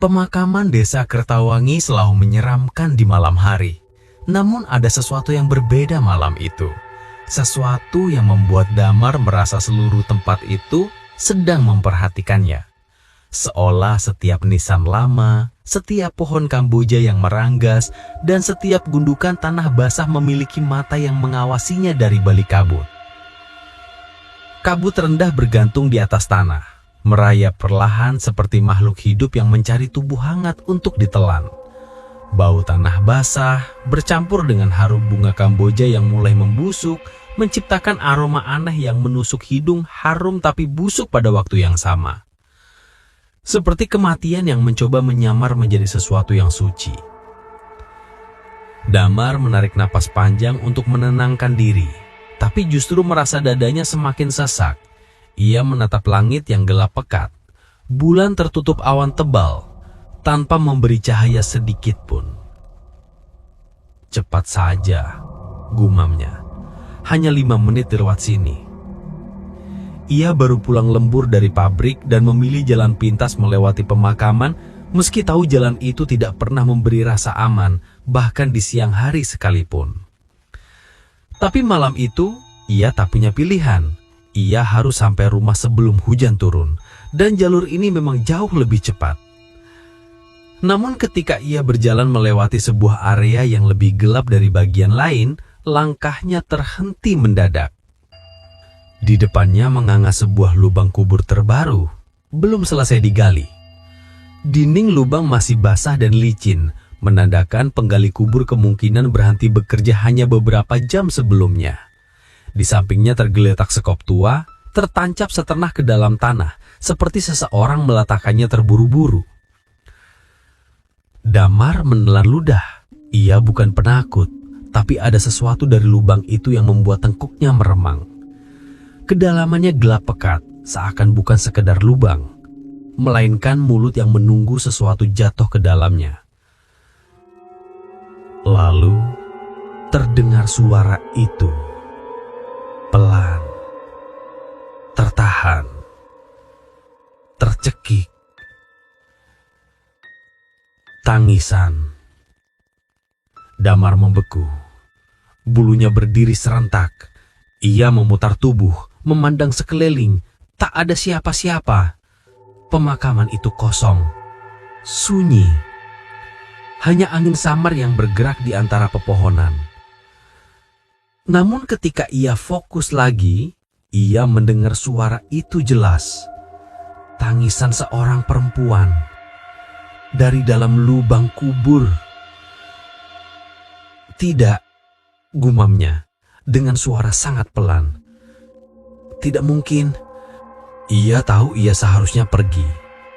Pemakaman desa Kertawangi selalu menyeramkan di malam hari. Namun ada sesuatu yang berbeda malam itu. Sesuatu yang membuat Damar merasa seluruh tempat itu sedang memperhatikannya. Seolah setiap nisan lama, setiap pohon kamboja yang meranggas, dan setiap gundukan tanah basah memiliki mata yang mengawasinya dari balik kabut. Kabut rendah bergantung di atas tanah, merayap perlahan seperti makhluk hidup yang mencari tubuh hangat untuk ditelan. Bau tanah basah bercampur dengan harum bunga kamboja yang mulai membusuk, menciptakan aroma aneh yang menusuk hidung, harum tapi busuk pada waktu yang sama. Seperti kematian yang mencoba menyamar menjadi sesuatu yang suci. Damar menarik napas panjang untuk menenangkan diri, tapi justru merasa dadanya semakin sesak. Ia menatap langit yang gelap pekat. Bulan tertutup awan tebal, tanpa memberi cahaya sedikit pun. Cepat saja, gumamnya. Hanya 5 menit lewat sini. Ia baru pulang lembur dari pabrik dan memilih jalan pintas melewati pemakaman, meski tahu jalan itu tidak pernah memberi rasa aman, bahkan di siang hari sekalipun. Tapi malam itu, ia tak punya pilihan. Ia harus sampai rumah sebelum hujan turun, dan jalur ini memang jauh lebih cepat. Namun ketika ia berjalan melewati sebuah area yang lebih gelap dari bagian lain, langkahnya terhenti mendadak. Di depannya menganga sebuah lubang kubur terbaru, belum selesai digali. Dinding lubang masih basah dan licin, menandakan penggali kubur kemungkinan berhenti bekerja hanya beberapa jam sebelumnya. Di sampingnya tergeletak sekop tua, tertancap setengah ke dalam tanah, seperti seseorang meletakkannya terburu-buru. Damar menelan ludah. Ia bukan penakut, tapi ada sesuatu dari lubang itu yang membuat tengkuknya meremang. Kedalamannya gelap pekat, seakan bukan sekedar lubang, melainkan mulut yang menunggu sesuatu jatuh ke dalamnya. Lalu, terdengar suara itu. Pelan, tertahan, tercekik. Tangisan. Damar membeku. Bulunya berdiri serentak. Ia memutar tubuh, memandang sekeliling. Tak ada siapa-siapa. Pemakaman itu kosong, sunyi. Hanya angin samar yang bergerak di antara pepohonan. Namun ketika ia fokus lagi, ia mendengar suara itu jelas. Tangisan seorang perempuan dari dalam lubang kubur. Tidak, gumamnya dengan suara sangat pelan. Tidak mungkin. Ia tahu ia seharusnya pergi.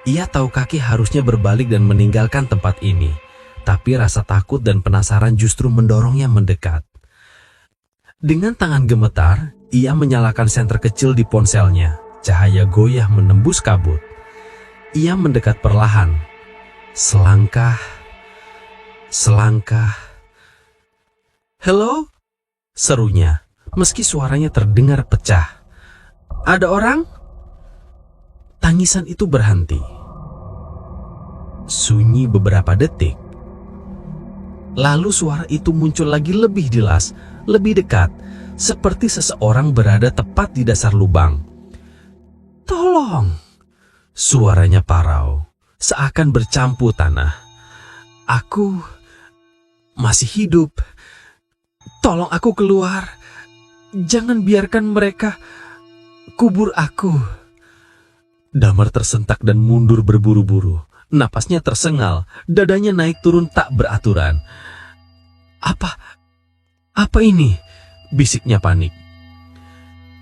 Ia tahu kaki harusnya berbalik dan meninggalkan tempat ini. Tapi rasa takut dan penasaran justru mendorongnya mendekat. Dengan tangan gemetar, ia menyalakan senter kecil di ponselnya. Cahaya goyah menembus kabut. Ia mendekat perlahan. Selangkah. Selangkah. "Halo?" serunya, meski suaranya terdengar pecah. "Ada orang?" Tangisan itu berhenti. Sunyi beberapa detik. Lalu suara itu muncul lagi lebih jelas, lebih dekat, seperti seseorang berada tepat di dasar lubang. "Tolong!" Suaranya parau, seakan bercampur tanah. "Aku masih hidup. Tolong aku keluar. Jangan biarkan mereka kubur aku." Damar tersentak dan mundur berburu-buru. Napasnya tersengal, dadanya naik turun tak beraturan. Apa ini?" bisiknya panik.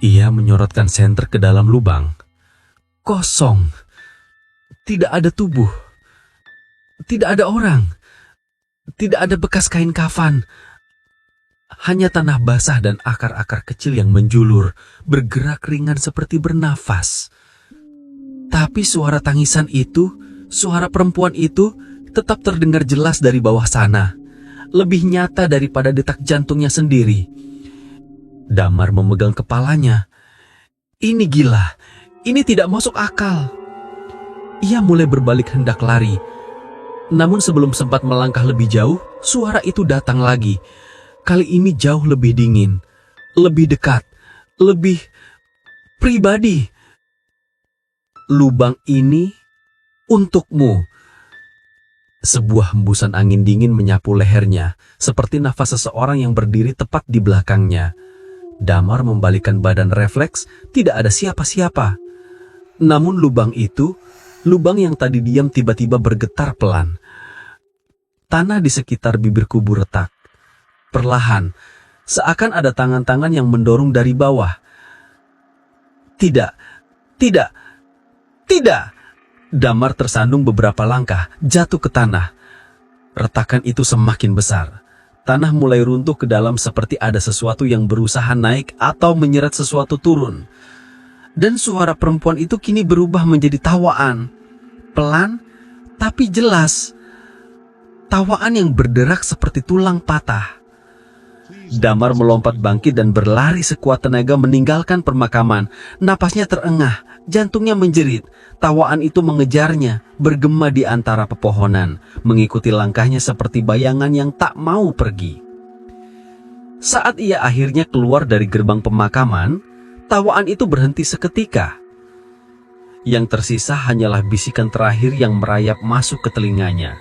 Ia menyorotkan senter ke dalam lubang. Kosong. Tidak ada tubuh. Tidak ada orang. Tidak ada bekas kain kafan. Hanya tanah basah dan akar-akar kecil yang menjulur, bergerak ringan seperti bernafas. Tapi suara tangisan itu, suara perempuan itu, tetap terdengar jelas dari bawah sana. Lebih nyata daripada detak jantungnya sendiri. Damar memegang kepalanya. Ini gila. Ini tidak masuk akal. Ia mulai berbalik hendak lari. Namun sebelum sempat melangkah lebih jauh, suara itu datang lagi. Kali ini jauh lebih dingin, lebih dekat, lebih pribadi. "Lubang ini untukmu." Sebuah hembusan angin dingin menyapu lehernya, seperti nafas seseorang yang berdiri tepat di belakangnya. Damar membalikkan badan refleks, tidak ada siapa-siapa. Namun lubang itu, lubang yang tadi diam tiba-tiba bergetar pelan. Tanah di sekitar bibir kubur retak. Perlahan, seakan ada tangan-tangan yang mendorong dari bawah. Tidak, tidak, tidak! Damar tersandung beberapa langkah, jatuh ke tanah. Retakan itu semakin besar. Tanah mulai runtuh ke dalam seperti ada sesuatu yang berusaha naik atau menyeret sesuatu turun. Dan suara perempuan itu kini berubah menjadi tawaan. Pelan, tapi jelas. Tawaan yang berderak seperti tulang patah. Damar melompat bangkit dan berlari sekuat tenaga meninggalkan permakaman. Napasnya terengah, jantungnya menjerit. Tawaan itu mengejarnya, bergema di antara pepohonan, mengikuti langkahnya seperti bayangan yang tak mau pergi. Saat ia akhirnya keluar dari gerbang pemakaman, tawaan itu berhenti seketika. Yang tersisa hanyalah bisikan terakhir yang merayap masuk ke telinganya.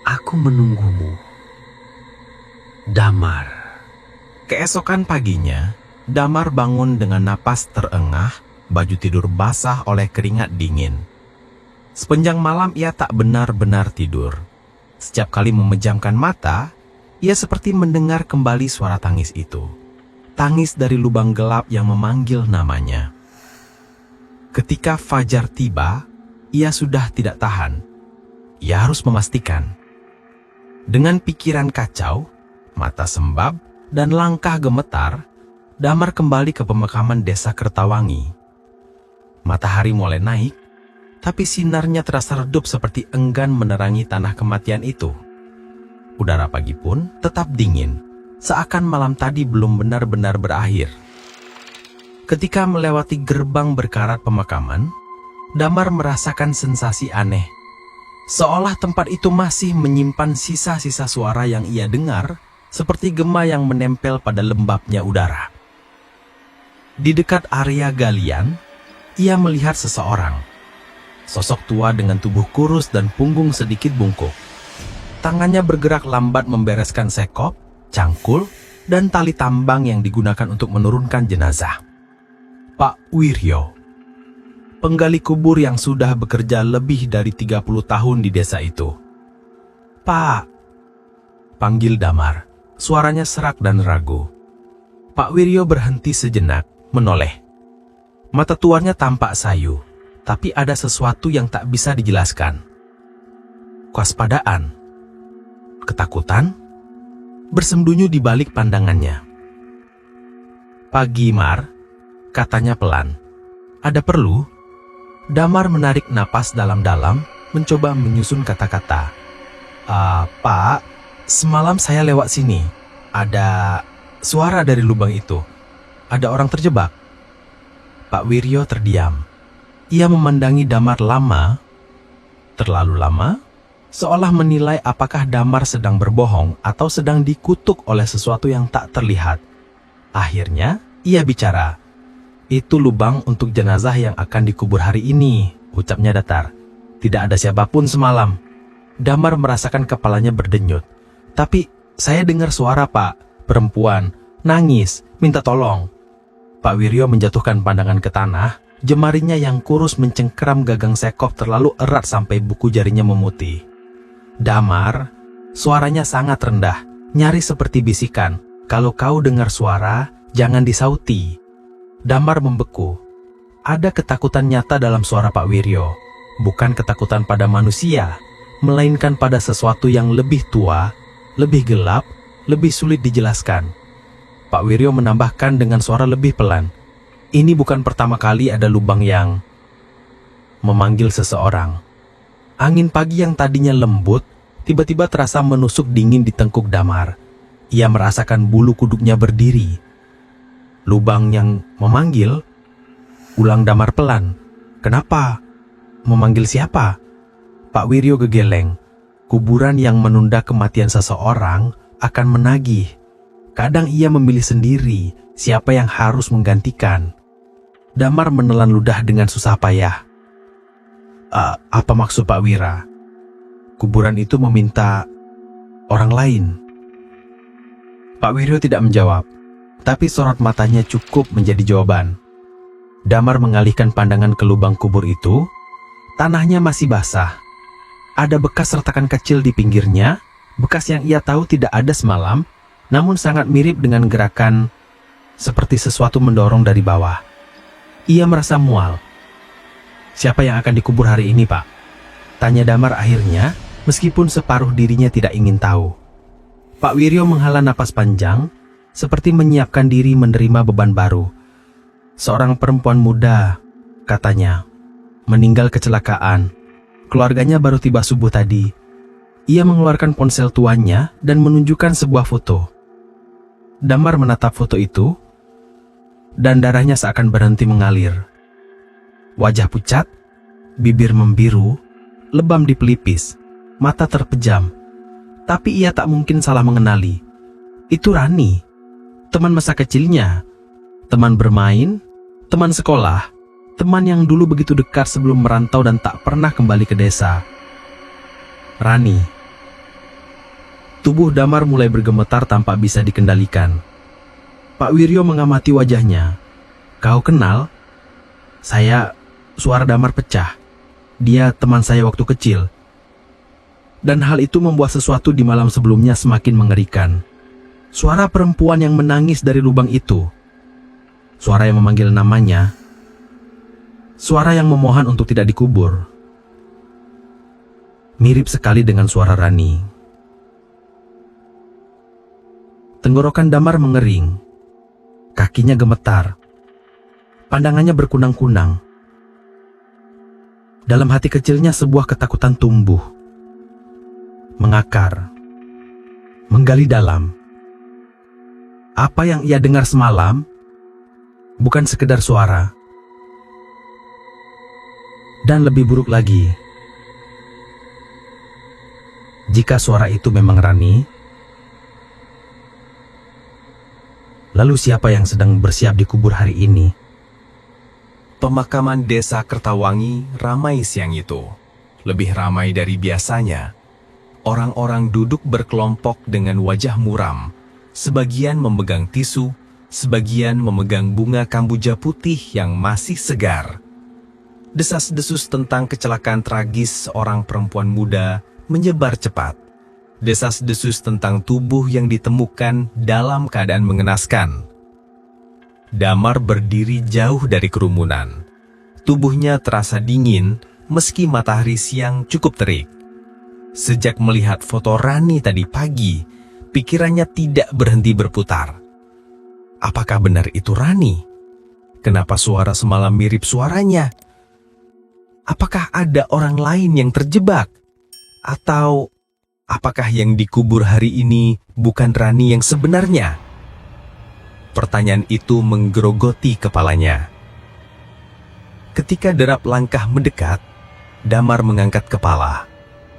"Aku menunggumu, Damar." Keesokan paginya, Damar bangun dengan napas terengah, baju tidur basah oleh keringat dingin. Sepanjang malam ia tak benar-benar tidur. Setiap kali memejamkan mata, ia seperti mendengar kembali suara tangis itu. Tangis dari lubang gelap yang memanggil namanya. Ketika fajar tiba, ia sudah tidak tahan. Ia harus memastikan. Dengan pikiran kacau, mata sembab, dan langkah gemetar, Damar kembali ke pemakaman desa Kertawangi. Matahari mulai naik, tapi sinarnya terasa redup seperti enggan menerangi tanah kematian itu. Udara pagi pun tetap dingin, seakan malam tadi belum benar-benar berakhir. Ketika melewati gerbang berkarat pemakaman, Damar merasakan sensasi aneh. Seolah tempat itu masih menyimpan sisa-sisa suara yang ia dengar, seperti gema yang menempel pada lembabnya udara. Di dekat area galian, ia melihat seseorang. Sosok tua dengan tubuh kurus dan punggung sedikit bungkuk. Tangannya bergerak lambat membereskan sekop, cangkul, dan tali tambang yang digunakan untuk menurunkan jenazah. Pak Wiryo, penggali kubur yang sudah bekerja lebih dari 30 tahun di desa itu. "Pak," panggil Damar. Suaranya serak dan ragu. Pak Wiryo berhenti sejenak, menoleh. Mata tuannya tampak sayu, tapi ada sesuatu yang tak bisa dijelaskan. Kewaspadaan, ketakutan, bersembunyi di balik pandangannya. "Pak Gimar," katanya pelan. "Ada perlu?" Damar menarik napas dalam-dalam, mencoba menyusun kata-kata. Pak, semalam saya lewat sini. Ada suara dari lubang itu. Ada orang terjebak." Pak Wiryo terdiam. Ia memandangi Damar lama, terlalu lama, seolah menilai apakah Damar sedang berbohong atau sedang dikutuk oleh sesuatu yang tak terlihat. Akhirnya, ia bicara. "Itu lubang untuk jenazah yang akan dikubur hari ini," ucapnya datar. "Tidak ada siapapun semalam." Damar merasakan kepalanya berdenyut. "Tapi saya dengar suara, Pak. Perempuan, nangis, minta tolong." Pak Wiryo menjatuhkan pandangan ke tanah. Jemarinya yang kurus mencengkeram gagang sekop terlalu erat sampai buku jarinya memutih. "Damar," suaranya sangat rendah, nyaris seperti bisikan. "Kalau kau dengar suara, jangan disauti." Damar membeku. Ada ketakutan nyata dalam suara Pak Wiryo. Bukan ketakutan pada manusia, melainkan pada sesuatu yang lebih tua, lebih gelap, lebih sulit dijelaskan. Pak Wiryo menambahkan dengan suara lebih pelan. "Ini bukan pertama kali ada lubang yang memanggil seseorang." Angin pagi yang tadinya lembut, tiba-tiba terasa menusuk dingin di tengkuk Damar. Ia merasakan bulu kuduknya berdiri. "Lubang yang memanggil?" ulang Damar pelan. "Kenapa? Memanggil siapa?" Pak Wiryo gegeleng. Kuburan yang menunda kematian seseorang akan menagih. Kadang ia memilih sendiri siapa yang harus menggantikan. Damar menelan ludah dengan susah payah. Apa maksud Pak Wira? Kuburan itu meminta orang lain. Pak Wiryo tidak menjawab, tapi sorot matanya cukup menjadi jawaban. Damar mengalihkan pandangan ke lubang kubur itu. Tanahnya masih basah. Ada bekas retakan kecil di pinggirnya, bekas yang ia tahu tidak ada semalam, namun sangat mirip dengan gerakan seperti sesuatu mendorong dari bawah. Ia merasa mual. Siapa yang akan dikubur hari ini, Pak? Tanya Damar akhirnya, meskipun separuh dirinya tidak ingin tahu. Pak Wiryo menghela napas panjang, seperti menyiapkan diri menerima beban baru. Seorang perempuan muda, katanya, meninggal kecelakaan. Keluarganya baru tiba subuh tadi. Ia mengeluarkan ponsel tuannya dan menunjukkan sebuah foto. Damar menatap foto itu, dan darahnya seakan berhenti mengalir. Wajah pucat, bibir membiru, lebam di pelipis, mata terpejam. Tapi ia tak mungkin salah mengenali. Itu Rani, teman masa kecilnya, teman bermain, teman sekolah, teman yang dulu begitu dekat sebelum merantau dan tak pernah kembali ke desa. Rani. Tubuh Damar mulai bergemetar tanpa bisa dikendalikan. Pak Wiryo mengamati wajahnya. Kau kenal? Suara Damar pecah. Dia teman saya waktu kecil. Dan hal itu membuat sesuatu di malam sebelumnya semakin mengerikan. Suara perempuan yang menangis dari lubang itu. Suara yang memanggil namanya. Suara yang memohon untuk tidak dikubur. Mirip sekali dengan suara Rani. Tenggorokan Damar mengering. Kakinya gemetar. Pandangannya berkunang-kunang. Dalam hati kecilnya sebuah ketakutan tumbuh. Mengakar. Menggali dalam. Apa yang ia dengar semalam bukan sekedar suara. Dan lebih buruk lagi, jika suara itu memang Rani, lalu siapa yang sedang bersiap dikubur hari ini? Pemakaman desa Kertawangi ramai siang itu. Lebih ramai dari biasanya. Orang-orang duduk berkelompok dengan wajah muram. Sebagian memegang tisu, sebagian memegang bunga kambuja putih yang masih segar. Desas-desus tentang kecelakaan tragis seorang perempuan muda menyebar cepat. Desas-desus tentang tubuh yang ditemukan dalam keadaan mengenaskan. Damar berdiri jauh dari kerumunan. Tubuhnya terasa dingin meski matahari siang cukup terik. Sejak melihat foto Rani tadi pagi, pikirannya tidak berhenti berputar. Apakah benar itu Rani? Kenapa suara semalam mirip suaranya? Apakah ada orang lain yang terjebak? Atau apakah yang dikubur hari ini bukan Rani yang sebenarnya? Pertanyaan itu menggerogoti kepalanya. Ketika derap langkah mendekat, Damar mengangkat kepala.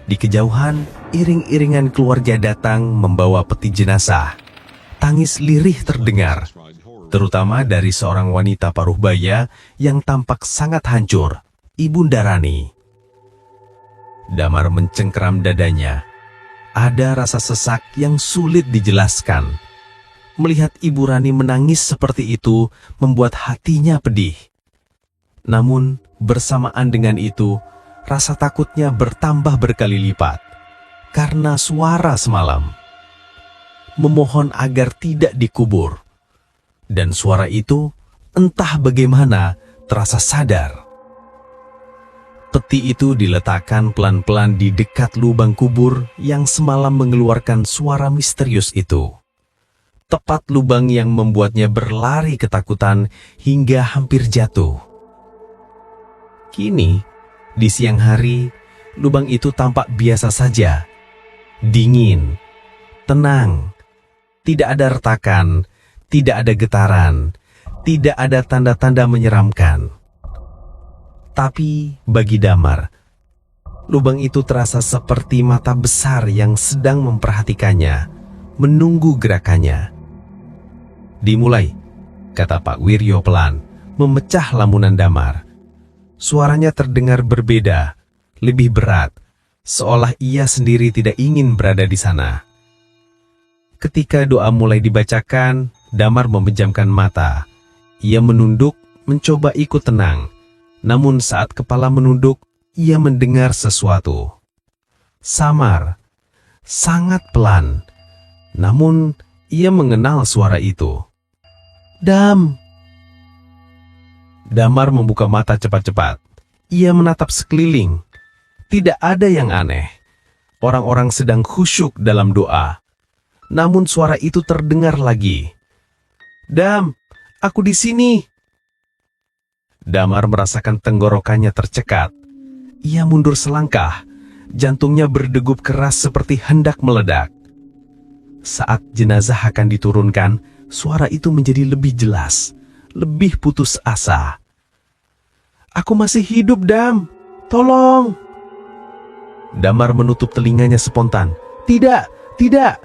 Di kejauhan, iring-iringan keluarga datang membawa peti jenazah. Tangis lirih terdengar, terutama dari seorang wanita paruh baya yang tampak sangat hancur, Ibunda Rani. Damar mencengkeram dadanya. Ada rasa sesak yang sulit dijelaskan. Melihat Ibu Rani menangis seperti itu membuat hatinya pedih. Namun, bersamaan dengan itu, rasa takutnya bertambah berkali lipat. Karena suara semalam. Memohon agar tidak dikubur. Dan suara itu, entah bagaimana, terasa sadar. Peti itu diletakkan pelan-pelan di dekat lubang kubur yang semalam mengeluarkan suara misterius itu. Tepat lubang yang membuatnya berlari ketakutan hingga hampir jatuh. Kini, di siang hari, lubang itu tampak biasa saja. Dingin, tenang, tidak ada retakan, tidak ada getaran, tidak ada tanda-tanda menyeramkan. Tapi bagi Damar, Lubang itu terasa seperti mata besar yang sedang memperhatikannya, menunggu gerakannya. "Dimulai," kata Pak Wiryo pelan, memecah lamunan Damar. Suaranya terdengar berbeda, lebih berat, seolah ia sendiri tidak ingin berada di sana. Ketika doa mulai dibacakan, Damar memejamkan mata. Ia menunduk, mencoba ikut tenang. Namun saat kepala menunduk, ia mendengar sesuatu. Samar, sangat pelan. Namun, ia mengenal suara itu. "Dam!" Damar membuka mata cepat-cepat. Ia menatap sekeliling. Tidak ada yang aneh. Orang-orang sedang khusyuk dalam doa. Namun suara itu terdengar lagi. "Dam, aku di sini." Damar merasakan tenggorokannya tercekat. Ia mundur selangkah. Jantungnya berdegup keras seperti hendak meledak. Saat jenazah akan diturunkan, suara itu menjadi lebih jelas, lebih putus asa. "Aku masih hidup, Dam. Tolong." Damar menutup telinganya spontan. "Tidak, tidak."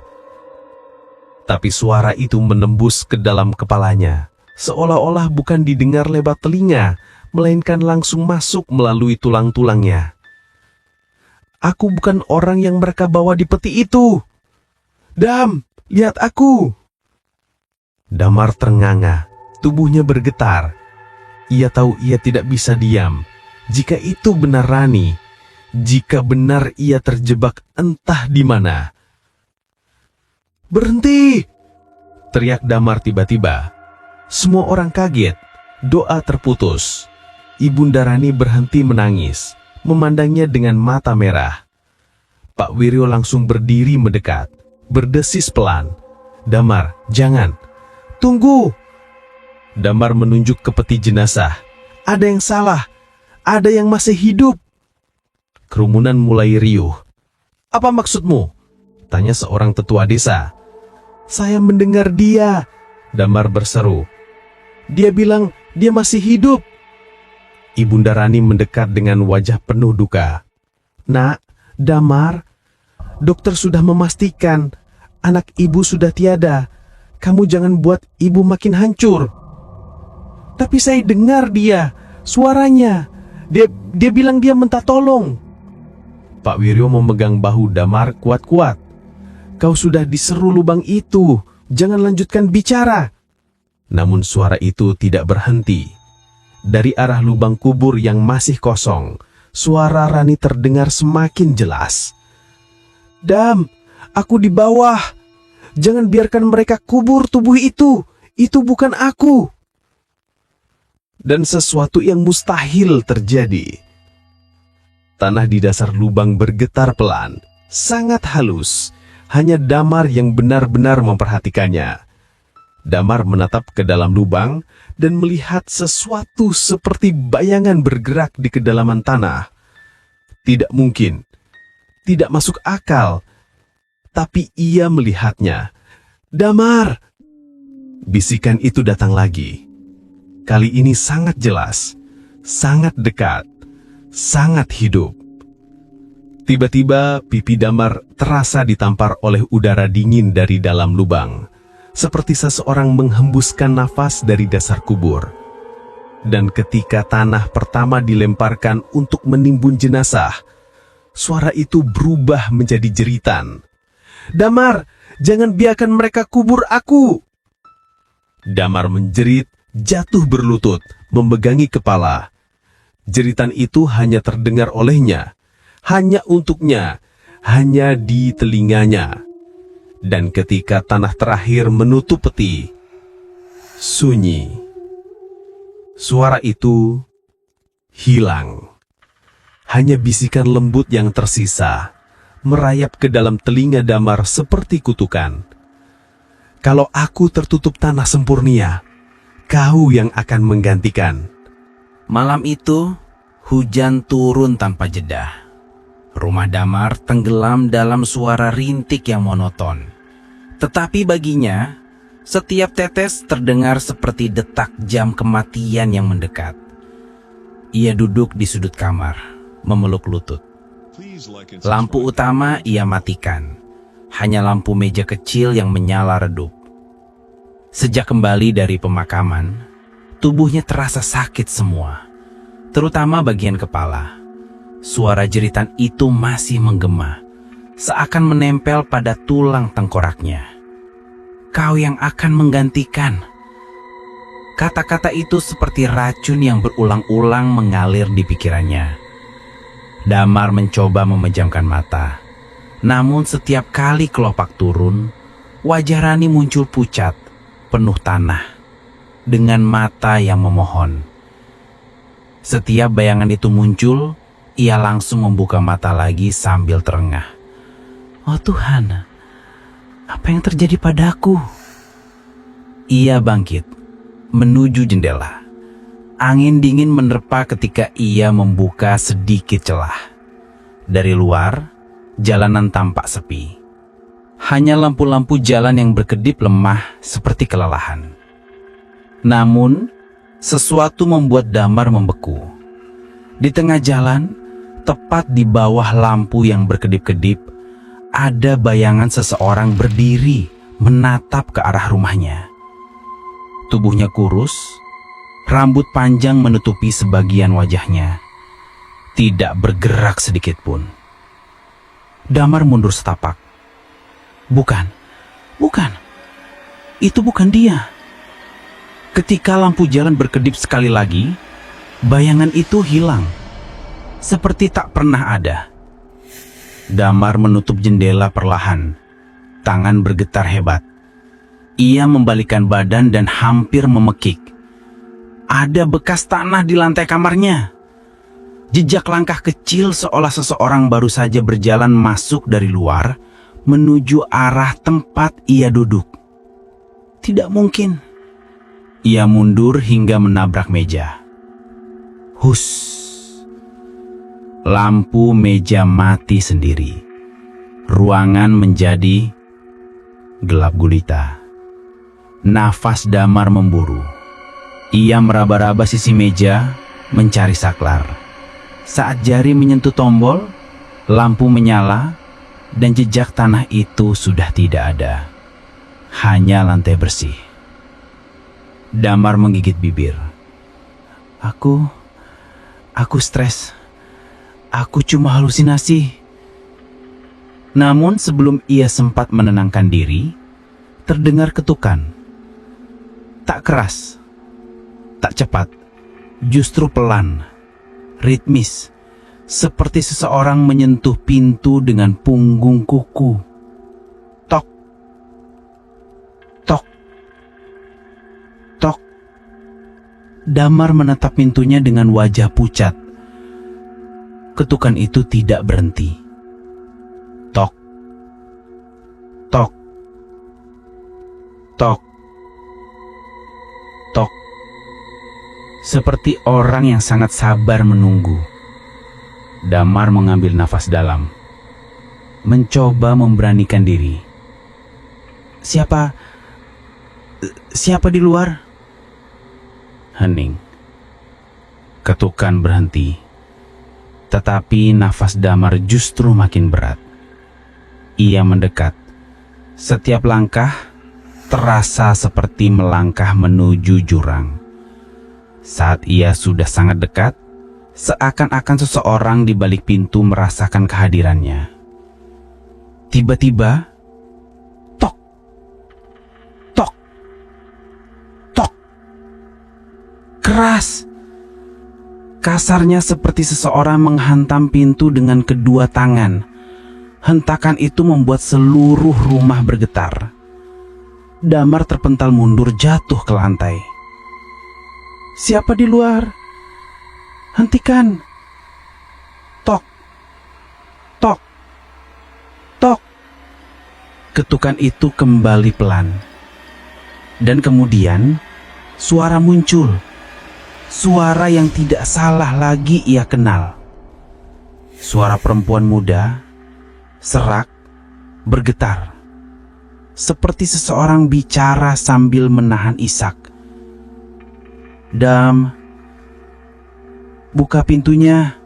Tapi suara itu menembus ke dalam kepalanya, seolah-olah bukan didengar lewat telinga, melainkan langsung masuk melalui tulang-tulangnya. "Aku bukan orang yang mereka bawa di peti itu. Dam, lihat aku." Damar ternganga, tubuhnya bergetar. Ia tahu ia tidak bisa diam. Jika itu benar Rani, jika benar ia terjebak entah di mana. "Berhenti!" teriak Damar tiba-tiba. Semua orang kaget. Doa terputus. Ibunda Rani berhenti menangis, memandangnya dengan mata merah. Pak Wiryo langsung berdiri mendekat, berdesis pelan. "Damar, jangan. Tunggu." Damar menunjuk ke peti jenazah. "Ada yang salah. Ada yang masih hidup." Kerumunan mulai riuh. "Apa maksudmu?" tanya seorang tetua desa. "Saya mendengar dia," Damar berseru. "Dia bilang dia masih hidup." Ibunda Rani mendekat dengan wajah penuh duka. "Nak, Damar, dokter sudah memastikan anak ibu sudah tiada. Kamu jangan buat ibu makin hancur." "Tapi saya dengar dia, suaranya. Dia bilang dia minta tolong." Pak Wiryo memegang bahu Damar kuat-kuat. "Kau sudah diseru lubang itu, jangan lanjutkan bicara." Namun suara itu tidak berhenti. Dari arah lubang kubur yang masih kosong, suara Rani terdengar semakin jelas. "Dam, aku di bawah. Jangan biarkan mereka kubur tubuh itu. Itu bukan aku." Dan sesuatu yang mustahil terjadi. Tanah di dasar lubang bergetar pelan, sangat halus. Hanya Damar yang benar-benar memperhatikannya. Damar menatap ke dalam lubang dan melihat sesuatu seperti bayangan bergerak di kedalaman tanah. Tidak mungkin, tidak masuk akal, tapi ia melihatnya. "Damar!" Bisikan itu datang lagi. Kali ini sangat jelas, sangat dekat, sangat hidup. Tiba-tiba pipi Damar terasa ditampar oleh udara dingin dari dalam lubang, seperti seseorang menghembuskan nafas dari dasar kubur. Dan ketika tanah pertama dilemparkan untuk menimbun jenazah, suara itu berubah menjadi jeritan. "Damar, jangan biarkan mereka kubur aku!" Damar menjerit, jatuh berlutut, memegangi kepala. Jeritan itu hanya terdengar olehnya, hanya untuknya, hanya di telinganya. Dan ketika tanah terakhir menutup peti, sunyi. Suara itu hilang. Hanya bisikan lembut yang tersisa, merayap ke dalam telinga Damar seperti kutukan. "Kalau aku tertutup tanah sempurnia, kau yang akan menggantikan." Malam itu, hujan turun tanpa jeda. Rumah Damar tenggelam dalam suara rintik yang monoton. Tetapi baginya, setiap tetes terdengar seperti detak jam kematian yang mendekat. Ia duduk di sudut kamar, memeluk lutut. Lampu utama ia matikan. Hanya lampu meja kecil yang menyala redup. Sejak kembali dari pemakaman, tubuhnya terasa sakit semua, terutama bagian kepala. Suara jeritan itu masih menggema, seakan menempel pada tulang tengkoraknya. Kau yang akan menggantikan. Kata-kata itu seperti racun yang berulang-ulang mengalir di pikirannya. Damar mencoba memejamkan mata. Namun setiap kali kelopak turun, wajah Rani muncul pucat, penuh tanah, dengan mata yang memohon. Setiap bayangan itu muncul, ia langsung membuka mata lagi sambil terengah. Oh Tuhan, apa yang terjadi padaku? Ia bangkit, menuju jendela. Angin dingin menerpa ketika ia membuka sedikit celah. Dari luar, jalanan tampak sepi. Hanya lampu-lampu jalan yang berkedip lemah seperti kelelahan. Namun, sesuatu membuat Damar membeku. Di tengah jalan, tepat di bawah lampu yang berkedip-kedip, ada bayangan seseorang berdiri menatap ke arah rumahnya. Tubuhnya kurus, rambut panjang menutupi sebagian wajahnya. Tidak bergerak sedikit pun. Damar mundur setapak. Bukan. Itu bukan dia. Ketika lampu jalan berkedip sekali lagi, bayangan itu hilang. Seperti tak pernah ada. Damar menutup jendela perlahan. Tangan bergetar hebat. Ia membalikkan badan dan hampir memekik. Ada bekas tanah di lantai kamarnya. Jejak langkah kecil seolah seseorang baru saja berjalan masuk dari luar menuju arah tempat ia duduk. Tidak mungkin. Ia mundur hingga menabrak meja. Hus. Lampu meja mati sendiri. Ruangan menjadi gelap gulita. Nafas Damar memburu. Ia meraba-raba sisi meja mencari saklar. Saat jari menyentuh tombol, lampu menyala dan jejak tanah itu sudah tidak ada. Hanya lantai bersih. Damar menggigit bibir. Aku stres. Aku cuma halusinasi. Namun sebelum ia sempat menenangkan diri, terdengar ketukan. Tak keras, tak cepat, justru pelan. Ritmis, seperti seseorang menyentuh pintu dengan punggung kuku. Tok, tok, tok. Damar menatap pintunya dengan wajah pucat. Ketukan itu tidak berhenti. Tok, tok, tok, tok. Seperti orang yang sangat sabar menunggu. Damar mengambil nafas dalam. Mencoba memberanikan diri. Siapa di luar? Hening. Ketukan berhenti. Tetapi nafas Damar justru makin berat. Ia mendekat. Setiap langkah terasa seperti melangkah menuju jurang. Saat ia sudah sangat dekat, seakan-akan seseorang di balik pintu merasakan kehadirannya. Tiba-tiba, tok, tok, tok. Keras. Kasarnya seperti seseorang menghantam pintu dengan kedua tangan. Hentakan itu membuat seluruh rumah bergetar. Damar terpental mundur jatuh ke lantai. Siapa di luar? Hentikan. Tok. Tok. Tok. Ketukan itu kembali pelan. Dan kemudian suara muncul. Suara yang tidak salah lagi ia kenal. Suara perempuan muda, serak, bergetar. Seperti seseorang bicara sambil menahan isak. Dam, buka pintunya.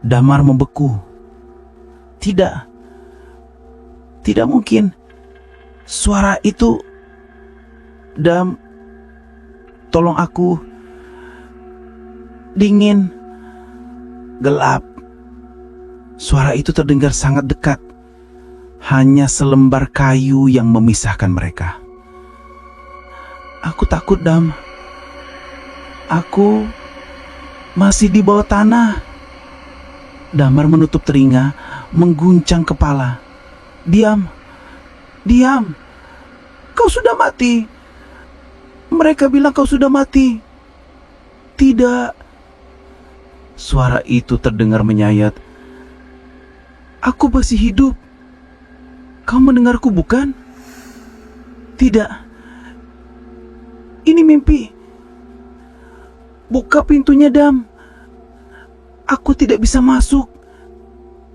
Damar membeku. Tidak. Tidak mungkin. Suara itu... Dam, tolong aku. Dingin. Gelap. Suara itu terdengar sangat dekat. Hanya selembar kayu yang memisahkan mereka. Aku takut, Dam. Aku masih di bawah tanah. Damar menutup telinga, mengguncang kepala. Diam. Diam. Kau sudah mati. Mereka bilang kau sudah mati. Tidak. Suara itu terdengar menyayat. Aku masih hidup. Kau mendengarku, bukan? Tidak. Ini mimpi. Buka pintunya, Dam. Aku tidak bisa masuk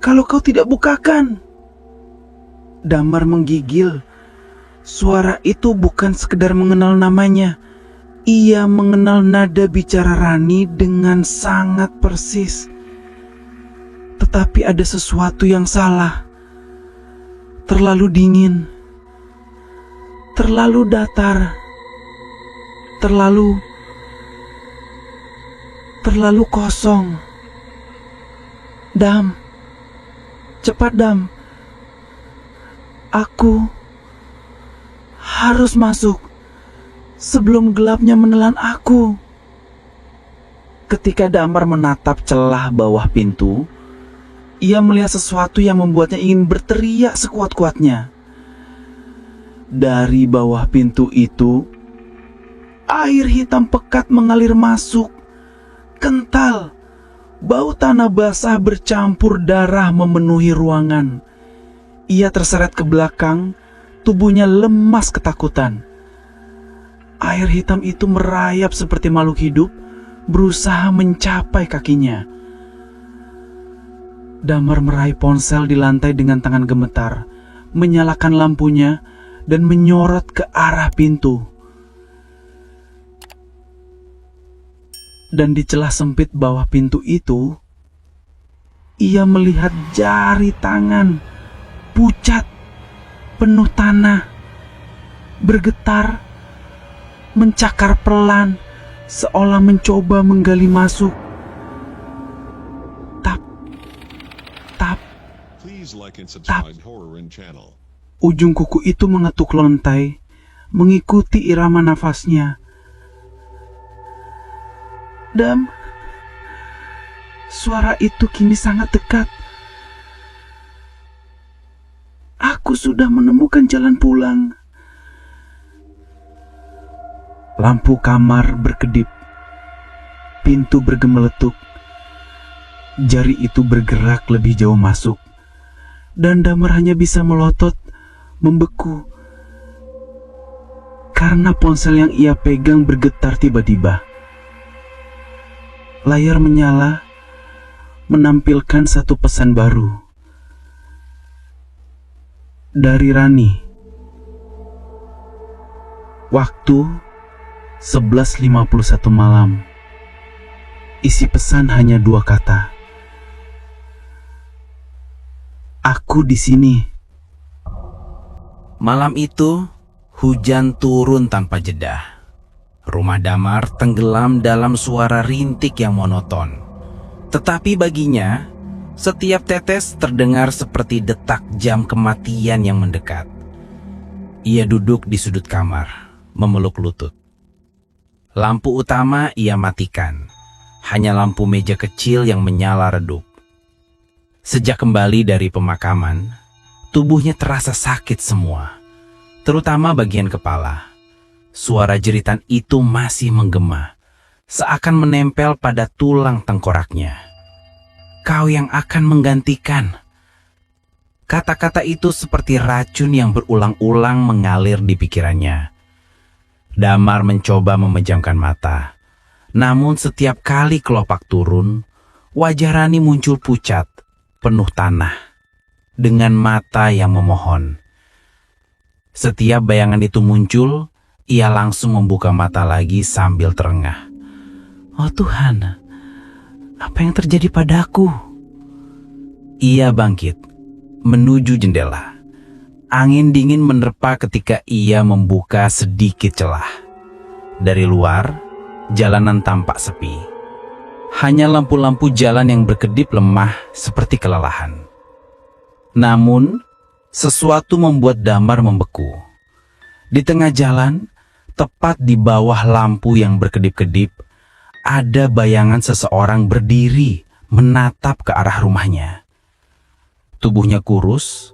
kalau kau tidak bukakan. Damar menggigil. Suara itu bukan sekedar mengenal namanya. Ia mengenal nada bicara Rani dengan sangat persis. Tetapi ada sesuatu yang salah. Terlalu dingin, terlalu datar, terlalu kosong. Dam, cepat, Dam. Aku harus masuk sebelum gelapnya menelan aku. Ketika Damar menatap celah bawah pintu, ia melihat sesuatu yang membuatnya ingin berteriak sekuat-kuatnya. Dari bawah pintu itu, air hitam pekat mengalir masuk. Kental, bau tanah basah bercampur darah memenuhi ruangan. Ia terseret ke belakang, tubuhnya lemas ketakutan. Air hitam itu merayap seperti makhluk hidup, berusaha mencapai kakinya. Damar meraih ponsel di lantai dengan tangan gemetar, menyalakan lampunya, dan menyorot ke arah pintu. Dan di celah sempit bawah pintu itu, ia melihat jari tangan, pucat, penuh tanah, bergetar, mencakar pelan, seolah mencoba menggali masuk. Ujung kuku itu mengetuk lantai, mengikuti irama nafasnya. Dam, suara itu kini sangat dekat. Aku sudah menemukan jalan pulang. Lampu kamar berkedip, pintu bergemeletuk. Jari itu bergerak lebih jauh masuk, dan Damar hanya bisa melotot, membeku, karena ponsel yang ia pegang bergetar tiba-tiba. Layar menyala, menampilkan satu pesan baru. Dari Rani. Waktu 11.51 malam. Isi pesan hanya 2 kata. Aku di sini. Malam itu, hujan turun tanpa jeda. Rumah Damar tenggelam dalam suara rintik yang monoton. Tetapi baginya, setiap tetes terdengar seperti detak jam kematian yang mendekat. Ia duduk di sudut kamar, memeluk lutut. Lampu utama ia matikan. Hanya lampu meja kecil yang menyala redup. Sejak kembali dari pemakaman, tubuhnya terasa sakit semua, terutama bagian kepala. Suara jeritan itu masih menggema, seakan menempel pada tulang tengkoraknya. Kau yang akan menggantikan. Kata-kata itu seperti racun yang berulang-ulang mengalir di pikirannya. Damar mencoba memejamkan mata. Namun setiap kali kelopak turun, wajah Rani muncul pucat, penuh tanah, dengan mata yang memohon. Setiap bayangan itu muncul, ia langsung membuka mata lagi sambil terengah. Oh Tuhan, apa yang terjadi padaku? Ia bangkit, menuju jendela. Angin dingin menerpa ketika ia membuka sedikit celah. Dari luar, jalanan tampak sepi. Hanya lampu-lampu jalan yang berkedip lemah seperti kelelahan. Namun, sesuatu membuat Damar membeku. Di tengah jalan, tepat di bawah lampu yang berkedip-kedip, ada bayangan seseorang berdiri menatap ke arah rumahnya. Tubuhnya kurus,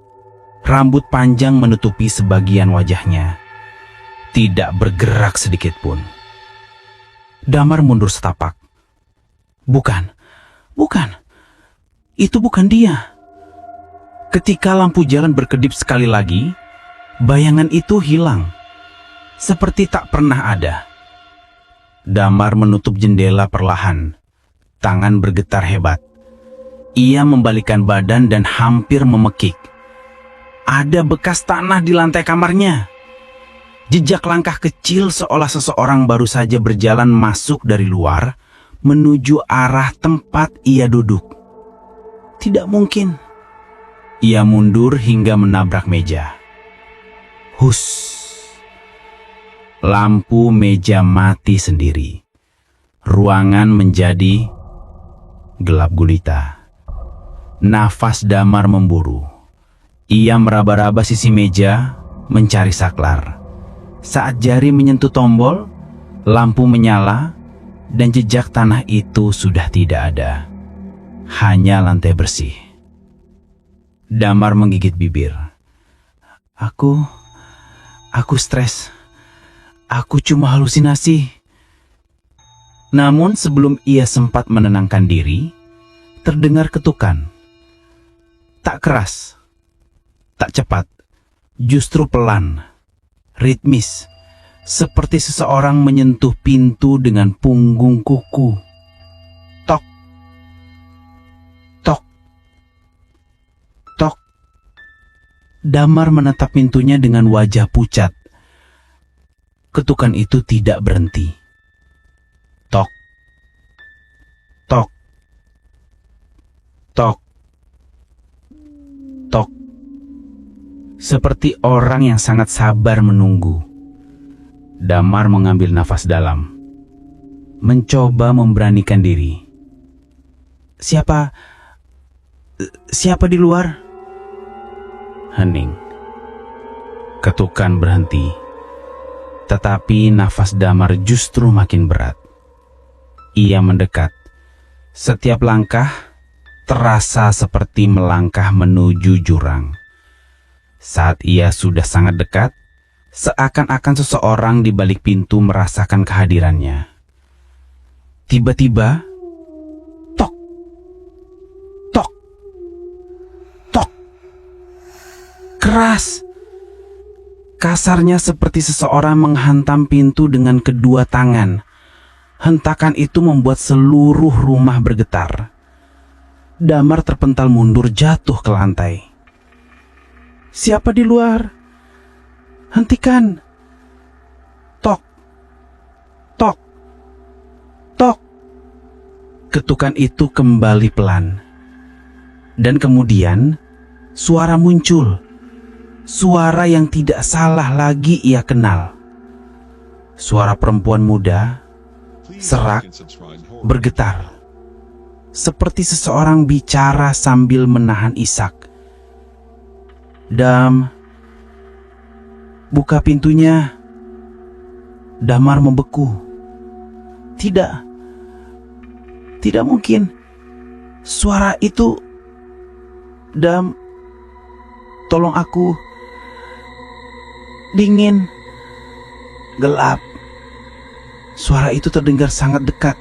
rambut panjang menutupi sebagian wajahnya. Tidak bergerak sedikit pun. Damar mundur setapak. Bukan. Itu bukan dia. Ketika lampu jalan berkedip sekali lagi, bayangan itu hilang. Seperti tak pernah ada. Damar menutup jendela perlahan. Tangan bergetar hebat. Ia membalikkan badan dan hampir memekik. Ada bekas tanah di lantai kamarnya. Jejak langkah kecil seolah seseorang baru saja berjalan masuk dari luar menuju arah tempat ia duduk. Tidak mungkin. Ia mundur hingga menabrak meja. Hus. Lampu meja mati sendiri. Ruangan menjadi gelap gulita. Nafas Damar memburu. Ia meraba-raba sisi meja, mencari saklar. Saat jari menyentuh tombol, lampu menyala, dan jejak tanah itu sudah tidak ada. Hanya lantai bersih. Damar menggigit bibir. Aku stres. Aku cuma halusinasi. Namun sebelum ia sempat menenangkan diri, terdengar ketukan. Tak keras. Tak cepat, justru pelan, ritmis, seperti seseorang menyentuh pintu dengan punggung kuku. Tok, tok, tok. Damar menatap pintunya dengan wajah pucat. Ketukan itu tidak berhenti. Tok, tok, tok, tok. Seperti orang yang sangat sabar menunggu. Damar mengambil nafas dalam. Mencoba memberanikan diri. Siapa di luar? Hening. Ketukan berhenti. Tetapi nafas Damar justru makin berat. Ia mendekat. Setiap langkah terasa seperti melangkah menuju jurang. Saat ia sudah sangat dekat, seakan-akan seseorang di balik pintu merasakan kehadirannya. Tiba-tiba, tok, tok, tok. Keras. Kasarnya seperti seseorang menghantam pintu dengan kedua tangan. Hentakan itu membuat seluruh rumah bergetar. Damar terpental mundur jatuh ke lantai. Siapa di luar? Hentikan. Tok. Tok. Tok. Ketukan itu kembali pelan. Dan kemudian suara muncul. Suara yang tidak salah lagi ia kenal. Suara perempuan muda, serak, bergetar. Seperti seseorang bicara sambil menahan isak. Dam, buka pintunya. Damar membeku. Tidak mungkin. Suara itu. Dam, tolong aku. Dingin. Gelap. Suara itu terdengar sangat dekat.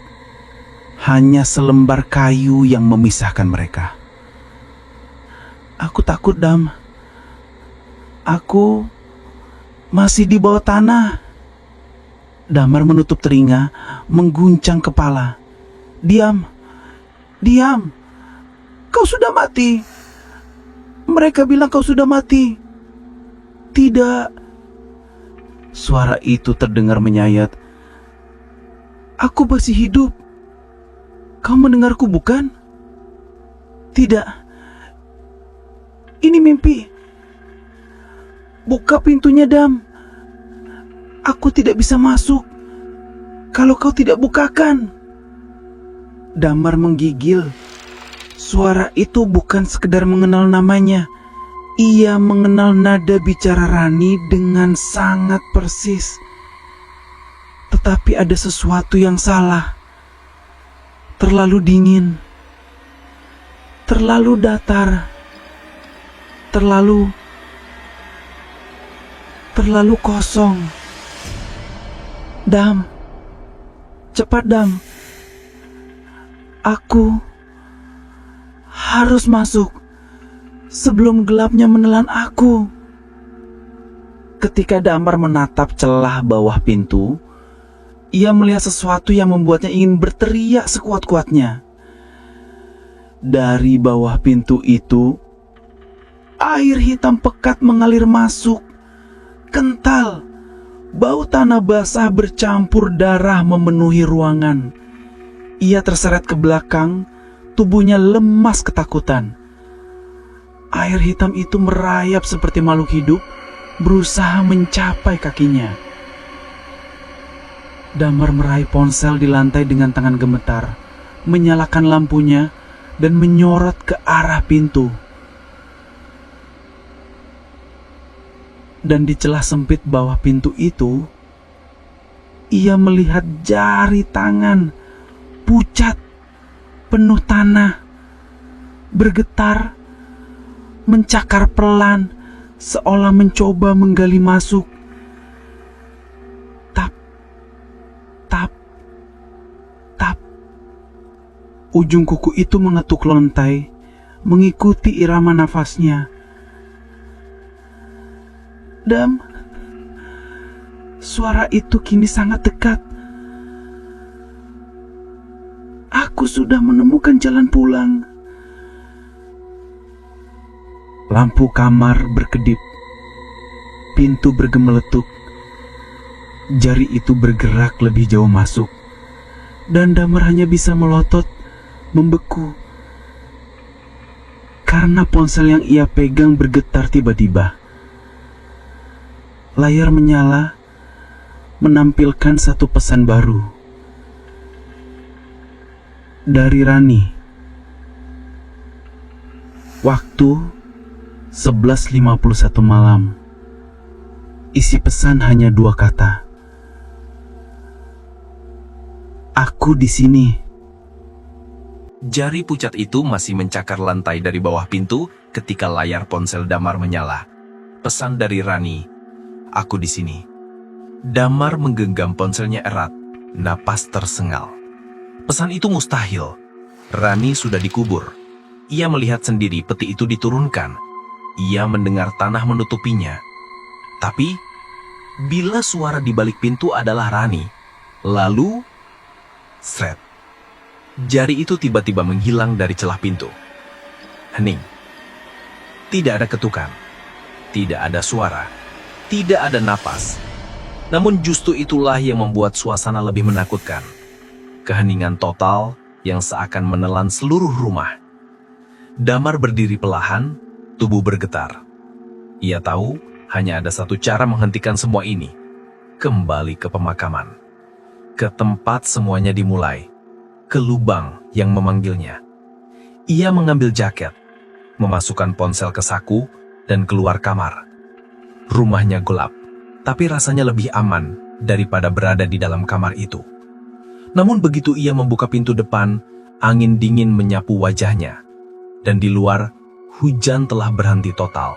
Hanya selembar kayu yang memisahkan mereka. Aku takut, Dam. Aku masih di bawah tanah. Damar menutup telinga, mengguncang kepala. Diam. Kau sudah mati. Mereka bilang kau sudah mati. Tidak. Suara itu terdengar menyayat. Aku masih hidup. Kau mendengarku bukan? Tidak. Ini mimpi. Buka pintunya, Dam. Aku tidak bisa masuk kalau kau tidak bukakan. Damar menggigil. Suara itu bukan sekedar mengenal namanya. Ia mengenal nada bicara Rani dengan sangat persis. Tetapi ada sesuatu yang salah. Terlalu dingin. Terlalu datar. Terlalu kosong. Dam. Cepat, Dam. Aku harus masuk sebelum gelapnya menelan aku. Ketika Damar menatap celah bawah pintu, ia melihat sesuatu yang membuatnya ingin berteriak sekuat-kuatnya. Dari bawah pintu itu, air hitam pekat mengalir masuk. Kental, bau tanah basah bercampur darah memenuhi ruangan. Ia terseret ke belakang, tubuhnya lemas ketakutan. Air hitam itu merayap seperti makhluk hidup, berusaha mencapai kakinya. Damar meraih ponsel di lantai dengan tangan gemetar, menyalakan lampunya, dan menyorot ke arah pintu. Dan di celah sempit bawah pintu itu, ia melihat jari tangan pucat, penuh tanah, bergetar, mencakar pelan, seolah mencoba menggali masuk. Tap, tap, tap. Ujung kuku itu mengetuk lantai, mengikuti irama nafasnya. Dam, suara itu kini sangat dekat. Aku sudah menemukan jalan pulang. Lampu kamar berkedip. Pintu bergemeletuk. Jari itu bergerak lebih jauh masuk. Dan Damar hanya bisa melotot, membeku. Karena ponsel yang ia pegang bergetar tiba-tiba. Layar menyala, menampilkan satu pesan baru. Dari Rani. Waktu 11.51 malam. Isi pesan hanya 2 kata. Aku di sini. Jari pucat itu masih mencakar lantai dari bawah pintu ketika layar ponsel Damar menyala. Pesan dari Rani. Aku di sini. Damar menggenggam ponselnya erat. Napas tersengal. Pesan itu mustahil. Rani sudah dikubur. Ia melihat sendiri peti itu diturunkan. Ia mendengar tanah menutupinya. Tapi, bila suara di balik pintu adalah Rani, lalu, sret. Jari itu tiba-tiba menghilang dari celah pintu. Hening. Tidak ada ketukan. Tidak ada suara. Tidak ada napas. Namun justru itulah yang membuat suasana lebih menakutkan. Keheningan total yang seakan menelan seluruh rumah. Damar berdiri perlahan, tubuh bergetar. Ia tahu hanya ada satu cara menghentikan semua ini. Kembali ke pemakaman. Ke tempat semuanya dimulai. Ke lubang yang memanggilnya. Ia mengambil jaket, memasukkan ponsel ke saku, dan keluar kamar. Rumahnya gelap, tapi rasanya lebih aman daripada berada di dalam kamar itu. Namun begitu ia membuka pintu depan, angin dingin menyapu wajahnya. Dan di luar, hujan telah berhenti total.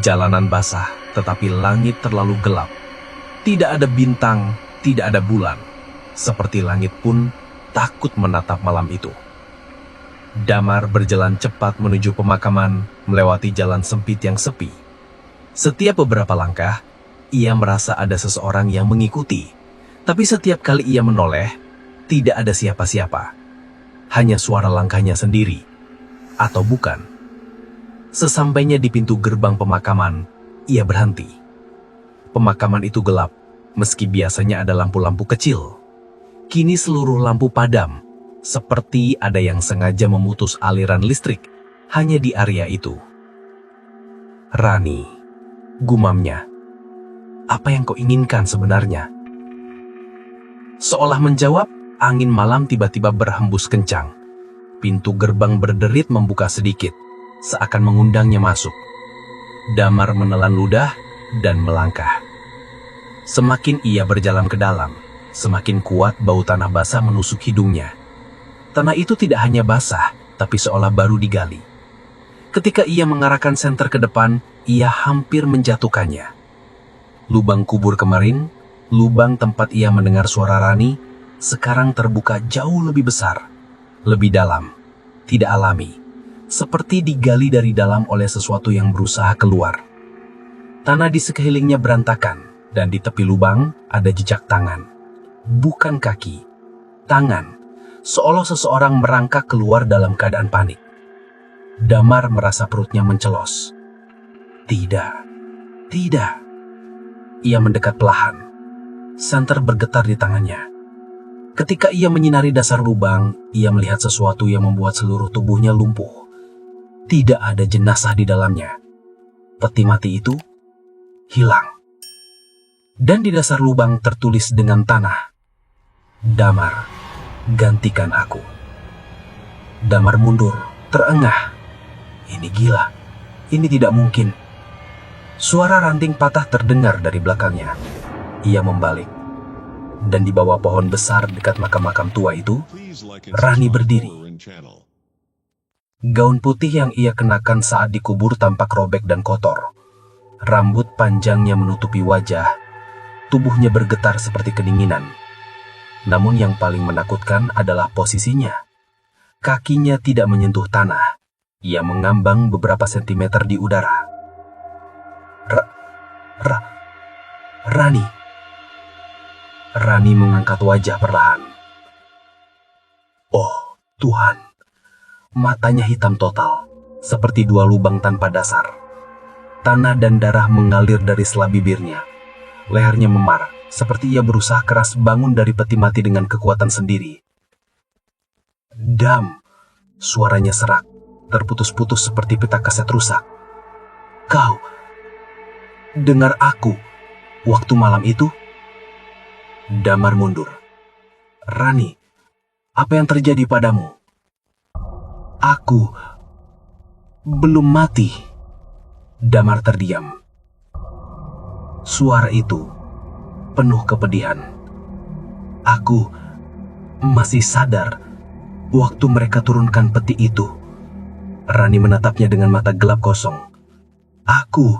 Jalanan basah, tetapi langit terlalu gelap. Tidak ada bintang, tidak ada bulan. Seperti langit pun takut menatap malam itu. Damar berjalan cepat menuju pemakaman, melewati jalan sempit yang sepi. Setiap beberapa langkah, ia merasa ada seseorang yang mengikuti. Tapi setiap kali ia menoleh, tidak ada siapa-siapa. Hanya suara langkahnya sendiri. Atau bukan. Sesampainya di pintu gerbang pemakaman, ia berhenti. Pemakaman itu gelap, meski biasanya ada lampu-lampu kecil. Kini seluruh lampu padam, seperti ada yang sengaja memutus aliran listrik hanya di area itu. Rani, gumamnya. Apa yang kau inginkan sebenarnya? Seolah menjawab, angin malam tiba-tiba berhembus kencang. Pintu gerbang berderit membuka sedikit, seakan mengundangnya masuk. Damar menelan ludah dan melangkah. Semakin ia berjalan ke dalam, semakin kuat bau tanah basah menusuk hidungnya. Tanah itu tidak hanya basah, tapi seolah baru digali. Ketika ia mengarahkan senter ke depan, ia hampir menjatuhkannya. Lubang kubur kemarin, lubang tempat ia mendengar suara Rani, sekarang terbuka jauh lebih besar, lebih dalam, tidak alami, seperti digali dari dalam oleh sesuatu yang berusaha keluar. Tanah di sekelilingnya berantakan, dan di tepi lubang ada jejak tangan. Bukan kaki, tangan, seolah seseorang merangkak keluar dalam keadaan panik. Damar merasa perutnya mencelos. Tidak. Ia mendekat perlahan. Senter bergetar di tangannya. Ketika ia menyinari dasar lubang, ia melihat sesuatu yang membuat seluruh tubuhnya lumpuh. Tidak ada jenazah di dalamnya. Peti mati itu hilang. Dan di dasar lubang tertulis dengan tanah, "Damar, gantikan aku." Damar mundur, terengah. Ini gila, ini tidak mungkin. Suara ranting patah terdengar dari belakangnya. Ia membalik. Dan di bawah pohon besar dekat makam-makam tua itu, Rani berdiri. Gaun putih yang ia kenakan saat dikubur tampak robek dan kotor. Rambut panjangnya menutupi wajah. Tubuhnya bergetar seperti kedinginan. Namun yang paling menakutkan adalah posisinya. Kakinya tidak menyentuh tanah. Ia mengambang beberapa sentimeter di udara. Rani. Rani mengangkat wajah perlahan. Oh, Tuhan. Matanya hitam total, seperti dua lubang tanpa dasar. Tanah dan darah mengalir dari sela bibirnya. Lehernya memar, seperti ia berusaha keras bangun dari peti mati dengan kekuatan sendiri. Dam, suaranya serak, terputus-putus seperti pita kaset rusak. Kau, dengar aku, waktu malam itu? Damar mundur. Rani, apa yang terjadi padamu? Aku belum mati. Damar terdiam. Suara itu penuh kepedihan. Aku masih sadar waktu mereka turunkan peti itu. Rani menatapnya dengan mata gelap kosong. Aku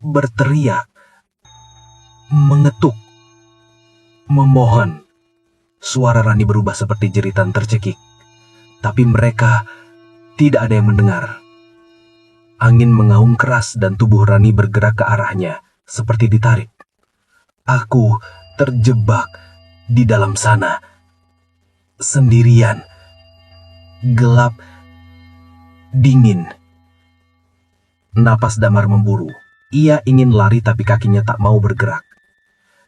berteriak, mengetuk, memohon. Suara Rani berubah seperti jeritan tercekik. Tapi mereka tidak ada yang mendengar. Angin mengaum keras dan tubuh Rani bergerak ke arahnya, seperti ditarik. Aku terjebak di dalam sana. Sendirian. Gelap. Dingin. Napas Damar memburu. Ia ingin lari tapi kakinya tak mau bergerak.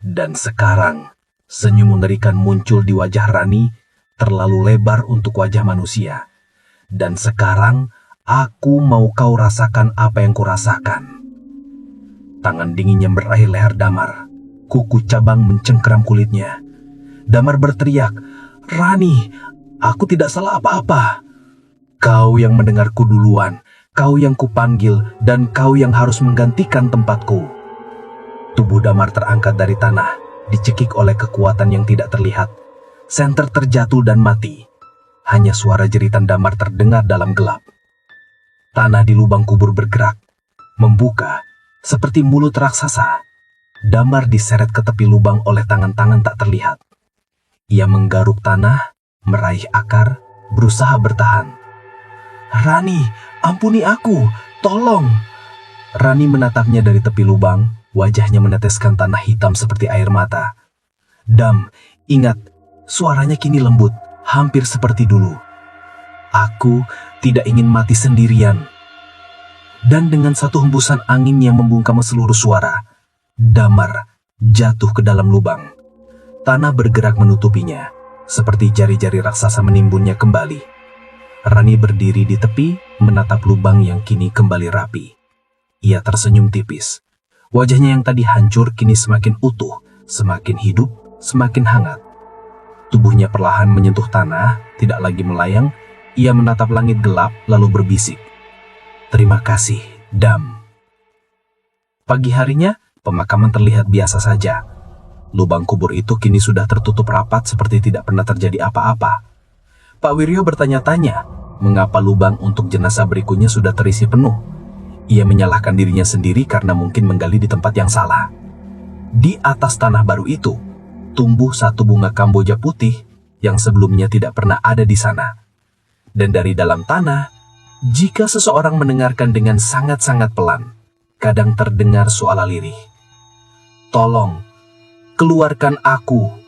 Dan sekarang, senyum mengerikan muncul di wajah Rani, terlalu lebar untuk wajah manusia. Dan sekarang, aku mau kau rasakan apa yang kurasakan. Tangan dinginnya meraih leher Damar. Kuku cabang mencengkeram kulitnya. Damar berteriak, Rani, aku tidak salah apa-apa. Kau yang mendengarku duluan, kau yang kupanggil, dan kau yang harus menggantikan tempatku. Tubuh Damar terangkat dari tanah, dicekik oleh kekuatan yang tidak terlihat. Senter terjatuh dan mati. Hanya suara jeritan Damar terdengar dalam gelap. Tanah di lubang kubur bergerak, membuka, seperti mulut raksasa. Damar diseret ke tepi lubang oleh tangan-tangan tak terlihat. Ia menggaruk tanah, meraih akar, berusaha bertahan. Rani, ampuni aku, tolong. Rani menatapnya dari tepi lubang, wajahnya meneteskan tanah hitam seperti air mata. Dam, ingat, suaranya kini lembut, hampir seperti dulu. Aku tidak ingin mati sendirian. Dan dengan satu hembusan angin yang membungkam seluruh suara, Damar jatuh ke dalam lubang. Tanah bergerak menutupinya, seperti jari-jari raksasa menimbunnya kembali. Rani berdiri di tepi, menatap lubang yang kini kembali rapi. Ia tersenyum tipis. Wajahnya yang tadi hancur kini semakin utuh, semakin hidup, semakin hangat. Tubuhnya perlahan menyentuh tanah, tidak lagi melayang. Ia menatap langit gelap lalu berbisik, "Terima kasih, Dam." Pagi harinya, pemakaman terlihat biasa saja. Lubang kubur itu kini sudah tertutup rapat seperti tidak pernah terjadi apa-apa. Pak Wiryo bertanya-tanya, mengapa lubang untuk jenazah berikutnya sudah terisi penuh. Ia menyalahkan dirinya sendiri karena mungkin menggali di tempat yang salah. Di atas tanah baru itu, tumbuh satu bunga kamboja putih yang sebelumnya tidak pernah ada di sana. Dan dari dalam tanah, jika seseorang mendengarkan dengan sangat-sangat pelan, kadang terdengar suara lirih, "Tolong, keluarkan aku